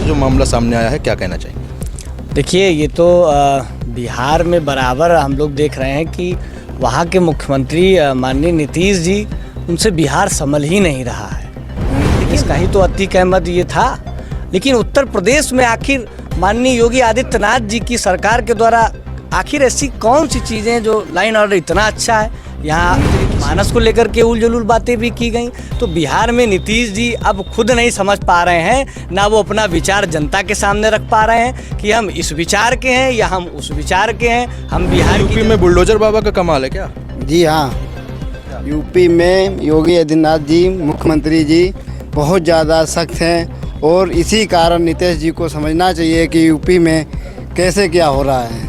जो मामला सामने आया है, क्या कहना चाहिए? देखिए, ये तो बिहार में बराबर हम लोग देख रहे हैं कि वहाँ के मुख्यमंत्री माननीय नीतीश जी, उनसे बिहार संभल ही नहीं रहा है। इसका ही तो अतीक अहमद ये था। लेकिन उत्तर प्रदेश में आखिर माननीय योगी आदित्यनाथ जी की सरकार के द्वारा आखिर ऐसी कौन सी चीज़ें जो लाइन ऑर्डर इतना अच्छा है, यहाँ मानस को लेकर के उल जुलूल बातें भी की गई। तो बिहार में नीतीश जी अब खुद नहीं समझ पा रहे हैं, ना वो अपना विचार जनता के सामने रख पा रहे हैं कि हम इस विचार के हैं या हम उस विचार के हैं। हम बिहार यूपी में बुलडोजर बाबा का कमाल है क्या? जी हाँ, यूपी में योगी आदित्यनाथ जी मुख्यमंत्री जी बहुत ज़्यादा सख्त हैं और इसी कारण नीतीश जी को समझना चाहिए कि यूपी में कैसे क्या हो रहा है।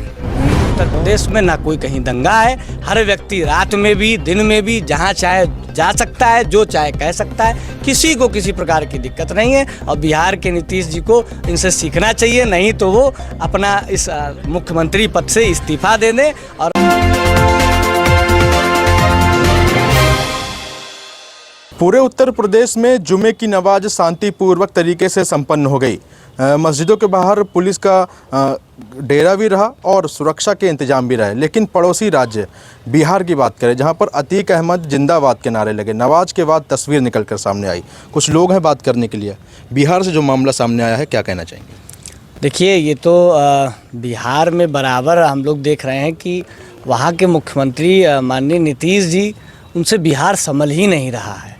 उत्तर प्रदेश में ना कोई कहीं दंगा है, हर व्यक्ति रात में भी दिन में भी जहां चाहे जा सकता है, जो चाहे कह सकता है, किसी को किसी प्रकार की दिक्कत नहीं है। और बिहार के नीतीश जी को इनसे सीखना चाहिए, नहीं तो वो अपना इस मुख्यमंत्री पद से इस्तीफा दे दें। और पूरे उत्तर प्रदेश में जुमे की नमाज शांतिपूर्वक तरीके से संपन्न हो गई। मस्जिदों के बाहर पुलिस का डेरा भी रहा और सुरक्षा के इंतजाम भी रहे। लेकिन पड़ोसी राज्य बिहार की बात करें, जहां पर अतीक अहमद जिंदाबाद के नारे लगे, नमाज के बाद तस्वीर निकलकर सामने आई। कुछ लोग हैं बात करने के लिए। बिहार से जो मामला सामने आया है, क्या कहना चाहेंगे? देखिए, ये तो बिहार में बराबर हम लोग देख रहे हैं कि वहाँ के मुख्यमंत्री माननीय नीतीश जी, उनसे बिहार संभल ही नहीं रहा है।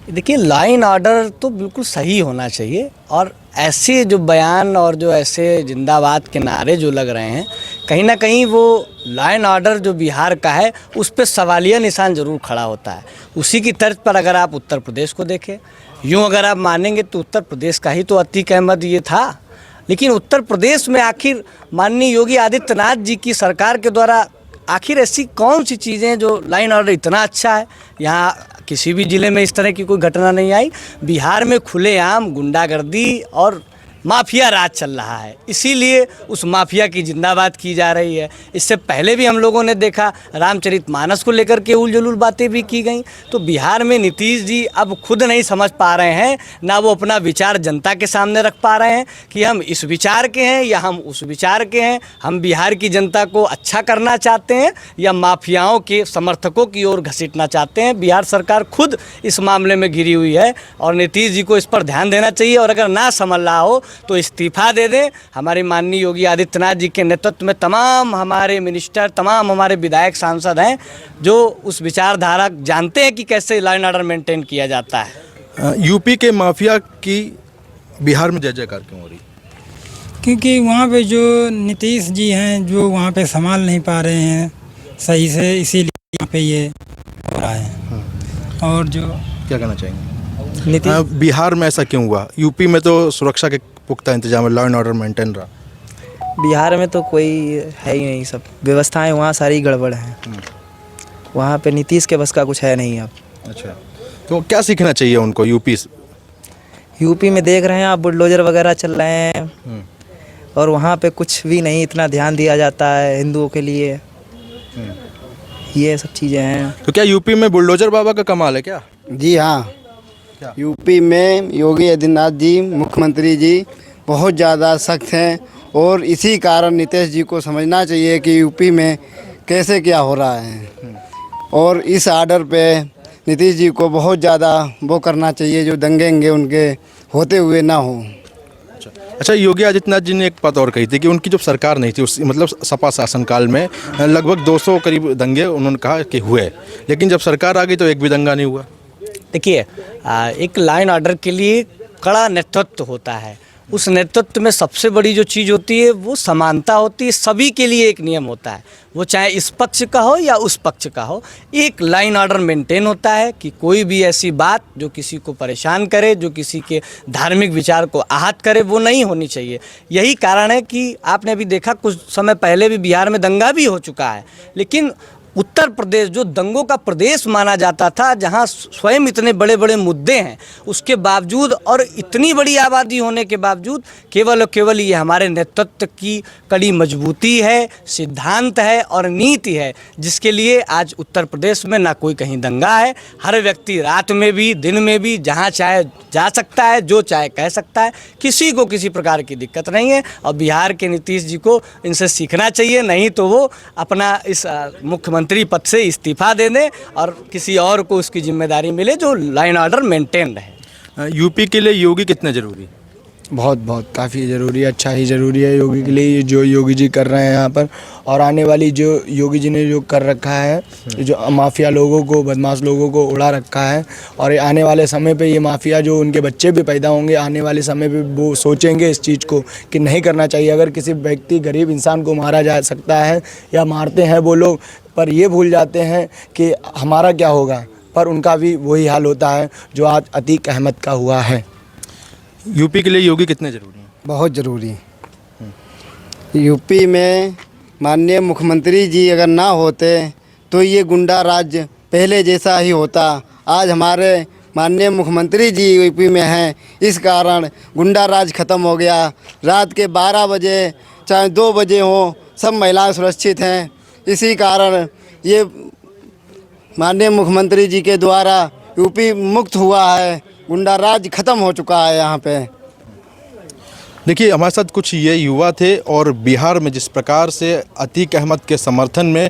देखिए, लाइन ऑर्डर तो बिल्कुल सही होना चाहिए और ऐसे जो बयान और जो ऐसे जिंदाबाद के नारे जो लग रहे हैं, कहीं ना कहीं वो लाइन ऑर्डर जो बिहार का है उस पर सवालिया निशान ज़रूर खड़ा होता है। उसी की तर्ज पर अगर आप उत्तर प्रदेश को देखें, यूँ अगर आप मानेंगे तो उत्तर प्रदेश का ही तो अतीक अहमद ये था। लेकिन उत्तर प्रदेश में आखिर माननीय योगी आदित्यनाथ जी की सरकार के द्वारा आखिर ऐसी कौन सी चीज़ें जो लाइन ऑर्डर इतना अच्छा है, यहाँ किसी भी ज़िले में इस तरह की कोई घटना नहीं आई। बिहार में खुलेआम गुंडागर्दी और माफिया राज चल रहा है, इसीलिए उस माफिया की जिंदाबाद की जा रही है। इससे पहले भी हम लोगों ने देखा, रामचरितमानस को लेकर के उल जुलूल बातें भी की गई। तो बिहार में नीतीश जी अब खुद नहीं समझ पा रहे हैं, ना वो अपना विचार जनता के सामने रख पा रहे हैं कि हम इस विचार के हैं या हम उस विचार के हैं। हम बिहार की जनता को अच्छा करना चाहते हैं या माफियाओं के समर्थकों की ओर घसीटना चाहते हैं। बिहार सरकार खुद इस मामले में घिरी हुई है और नीतीश जी को इस पर ध्यान देना चाहिए। और अगर ना समझ रहा हो तो इस्तीफा दे दें। हमारे माननीय योगी आदित्यनाथ जी के नेतृत्व में तमाम हमारे मिनिस्टर, तमाम हमारे विधायक, सांसद हैं जो उस विचारधारा जानते हैं कि कैसे लाइन ऑर्डर मेंटेन किया जाता है। यूपी के माफिया की बिहार में जय जयकार क्यों हो रही? क्योंकि वहाँ पे जो नीतीश जी हैं, जो वहाँ पे संभाल नहीं पा रहे हैं सही से, इसीलिए यहाँ पे ये हो रहा है। और जो क्या कहना चाहेंगे? बिहार में ऐसा क्यों हुआ? यूपी में तो सुरक्षा के पुख्ता इंतजाम है, लॉ एंड ऑर्डर मेंटेन रहा। बिहार में तो कोई है ही नहीं, सब व्यवस्थाएं वहाँ सारी गड़बड़ हैं। वहाँ पे नीतीश के बस का कुछ है नहीं अब। अच्छा, तो क्या सीखना चाहिए उनको यूपी से? यूपी में देख रहे हैं आप, बुलडोजर वगैरह चल रहे हैं और वहाँ पे कुछ भी नहीं इतना ध्यान दिया जाता है हिंदुओं के लिए। ये सब चीज़ें हैं। तो क्या यूपी में बुलडोजर बाबा का कमाल है क्या? जी हाँ, यूपी में योगी आदित्यनाथ जी मुख्यमंत्री जी बहुत ज़्यादा सख्त हैं और इसी कारण नीतीश जी को समझना चाहिए कि यूपी में कैसे क्या हो रहा है। और इस आर्डर पे नीतीश जी को बहुत ज़्यादा वो करना चाहिए, जो दंगे उनके होते हुए ना हो। अच्छा, योगी आदित्यनाथ जी ने एक बात और कही थी कि उनकी जब सरकार नहीं थी, उस मतलब सपा शासनकाल में लगभग 200 करीब दंगे उन्होंने कहा कि हुए, लेकिन जब सरकार आ गई तो एक भी दंगा नहीं हुआ। देखिए, एक लाइन ऑर्डर के लिए कड़ा नेतृत्व होता है। उस नेतृत्व में सबसे बड़ी जो चीज़ होती है वो समानता होती है। सभी के लिए एक नियम होता है, वो चाहे इस पक्ष का हो या उस पक्ष का हो। एक लाइन ऑर्डर मेंटेन होता है कि कोई भी ऐसी बात जो किसी को परेशान करे, जो किसी के धार्मिक विचार को आहत करे, वो नहीं होनी चाहिए। यही कारण है कि आपने अभी देखा, कुछ समय पहले भी बिहार में दंगा भी हो चुका है, लेकिन उत्तर प्रदेश जो दंगों का प्रदेश माना जाता था, जहां स्वयं इतने बड़े बड़े मुद्दे हैं, उसके बावजूद और इतनी बड़ी आबादी होने के बावजूद केवल और केवल ये हमारे नेतृत्व की कड़ी मजबूती है, सिद्धांत है और नीति है, जिसके लिए आज उत्तर प्रदेश में ना कोई कहीं दंगा है। हर व्यक्ति रात में भी दिन में भी जहां चाहे जा सकता है, जो चाहे कह सकता है, किसी को किसी प्रकार की दिक्कत नहीं है। और बिहार के नीतीश जी को इनसे सीखना चाहिए, नहीं तो वो अपना इस मुख्यमंत्री पद से इस्तीफा दे दें और किसी और को उसकी जिम्मेदारी मिले जो लाइन ऑर्डर मेंटेन रहे। यूपी के लिए योगी कितने जरूरी है? बहुत बहुत काफ़ी ज़रूरी है, अच्छा ही ज़रूरी है योगी के लिए, जो योगी जी कर रहे हैं यहाँ पर। और आने वाली जो योगी जी ने जो कर रखा है, जो माफिया लोगों को, बदमाश लोगों को उड़ा रखा है, और आने वाले समय पे ये माफिया जो उनके बच्चे भी पैदा होंगे, आने वाले समय पे वो सोचेंगे इस चीज़ को कि नहीं करना चाहिए। अगर किसी व्यक्ति गरीब इंसान को मारा जा सकता है या मारते हैं वो लोग, पर ये भूल जाते हैं कि हमारा क्या होगा, पर उनका भी वही हाल होता है जो आज अतीक अहमद का हुआ है। यूपी के लिए योगी कितने जरूरी हैं? बहुत ज़रूरी। यूपी में माननीय मुख्यमंत्री जी अगर ना होते तो ये गुंडा राज पहले जैसा ही होता। आज हमारे माननीय मुख्यमंत्री जी यूपी में हैं, इस कारण गुंडा राज ख़त्म हो गया। रात के 12 बजे चाहे 2 बजे हो, सब महिलाएं सुरक्षित हैं। इसी कारण ये माननीय मुख्यमंत्री जी के द्वारा यूपी मुक्त हुआ है, गुंडा राज ख़त्म हो चुका है यहाँ पे। देखिए, हमारे साथ कुछ ये युवा थे और बिहार में जिस प्रकार से अतीक अहमद के समर्थन में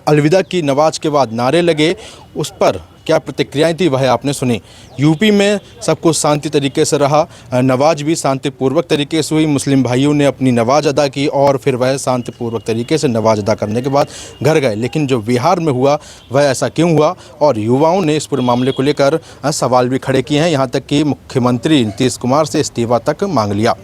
अलविदा की नवाज के बाद नारे लगे, उस पर क्या प्रतिक्रियाएं थी वह आपने सुनी। यूपी में सब कुछ शांति तरीके से रहा, नवाज भी शांतिपूर्वक तरीके से हुई, मुस्लिम भाइयों ने अपनी नवाज अदा की और फिर वह शांतिपूर्वक तरीके से नवाज अदा करने के बाद घर गए। लेकिन जो बिहार में हुआ वह ऐसा क्यों हुआ, और युवाओं ने इस पूरे मामले को लेकर सवाल भी खड़े किए हैं, यहाँ तक कि मुख्यमंत्री नीतीश कुमार से इस्तीफा तक मांग लिया।